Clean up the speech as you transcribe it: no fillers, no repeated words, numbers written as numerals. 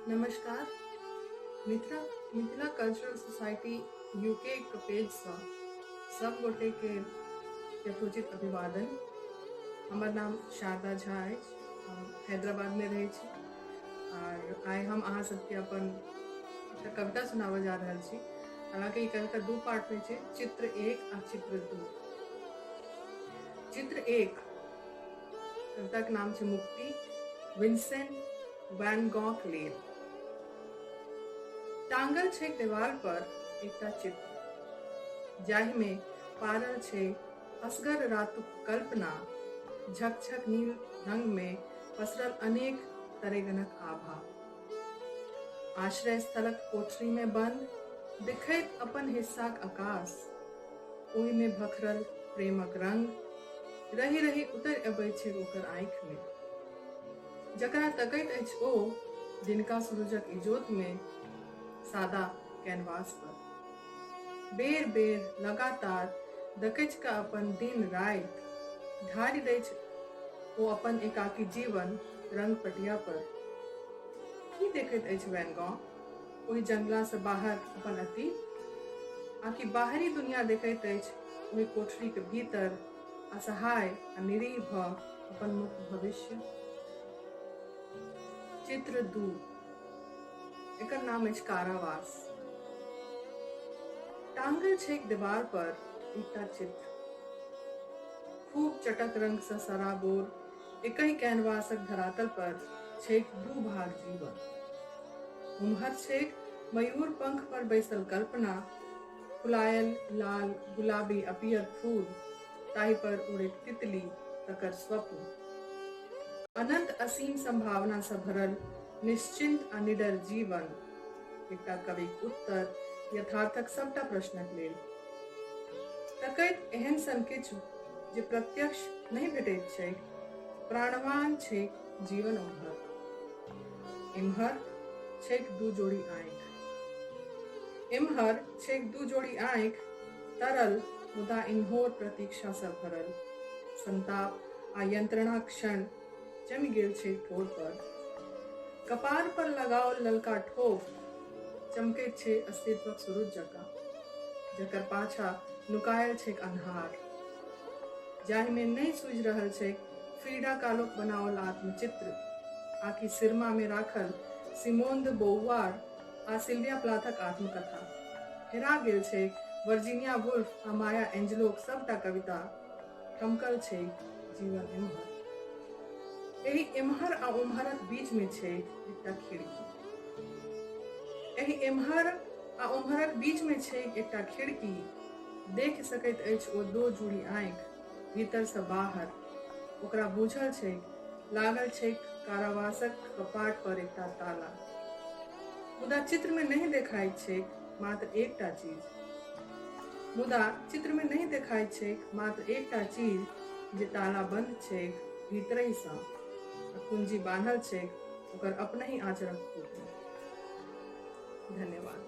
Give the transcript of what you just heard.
नमस्कार। Mithila cultural society UK के पेजसँ सब गोटे के यथोचित अभिवादन। हमर नाम शारदा झा अछि। हम हैदराबादमे रहै छी और आइ हम अहाँ सबके अपन एकटा कविता सुनाबऽ जा रहल छी। हालांकि ई कविता दू पार्ट में छै, चित्र 1 आ चित्र 2। चित्र 1 कविता के नाम छै मुक्ति, विंसेंट वैन गॉक लेल। टांगल छै दीवार पर एकटा चित्र, जाहि में पारल छै असगर रातुक कल्पना, झकझक नील रंग में पसरल अनेक तरेगनक आभा। आश्रय स्थलक कोठरी में बंद दिखैत अपन हिस्साक आकाश, ओहि में भखरल प्रेमक रंग रही रही उतर अबै छै ओकर आँखि में। जकरा तकैत अछि ओ दिनका सूरजक इजोत में, सादा कैनवास पर बेर बेर लगातार दकैच का अपन दिन राति ढारि दै छै ओ अपन एकाकी जीवन रंग पटिया पर। की देखैत अछि वैन गॉक ओहि जंगला से बाहर अपन अतीत, आकि बाहरी दुनिया देखैत अछि ओहि कोठरी के भीतर असहाय आ निरीह भ अपन मुक्त भविष्य। चित्र 2 एकर नाम अछि कारावास। टांगल छै दीवार पर एकटा चित्र, खूब चटक रंग से सराबोर एकहि कैनवासक धरातल पर छैक दू भाग जीवन। उम्हर छैक मयूर पंख पर बैसल कल्पना, फुलायल लाल गुलाबी आ पियर फूल, ताहि पर उड़ैत तितली तकर स्वप्न। अनंत असीम संभावना से भरल निश्चिंत आ निडर जीवन, एकटा कविक उत्तर यथार्थक सबटा प्रश्नक लेल। तकैत एहन सन किछु जे प्रत्यक्ष नहीं भेटैत छैक, प्राणवान छैक जीवन उम्हर। इम्हर छैक दू जोड़ी आँखि, इम्हर छैक दू जोड़ी आँखि, तरल मुदा इन्होर प्रतीक्षा से भरल। संताप आ यंत्रणा क्षण जमि गेल छै ठोर पर। कपार पर लगाओल ललका ठोप चमकैत छै अस्तित्वक सूरज जकाँ, जकर पाछा नुकायल छैक अन्हार, जाहि में नहीं सूझि रहल छैक फ्रीडा कालोक बनाओल आत्मचित्र, आकि सिरमा में राखल सिमोन दे बोववार आ सिल्विया प्लाथक आत्मकथा। हेरा गेल छैक वर्जीनिया वुल्फ आ माया एंजेलोक सबटा कविता, ठमकल छैक जीवन इम्हर। एहि इम्हर आ उम्हरक बीच में छैक एकटा खिड़की, एहि इम्हर आ उम्हरक बीच में छैक एकटा खिड़की। देख सकैत अछि ओ दो जुड़ी आँखि भीतर से बाहर। ओकरा बूझल छैक लागल छैक कारावासक कपाट पर एकटा ताला। मुदा चित्र में नहीं देखाइत छैक मात्र एकटा चीज, मुदा चित्र में नहीं देखाइत छैक मात्र एकटा चीज, जे ताला बंद छैक भीतरहि सँ, कुंजी बांधल छैक ओकर अपनहि आचरणक खूब में। धन्यवाद।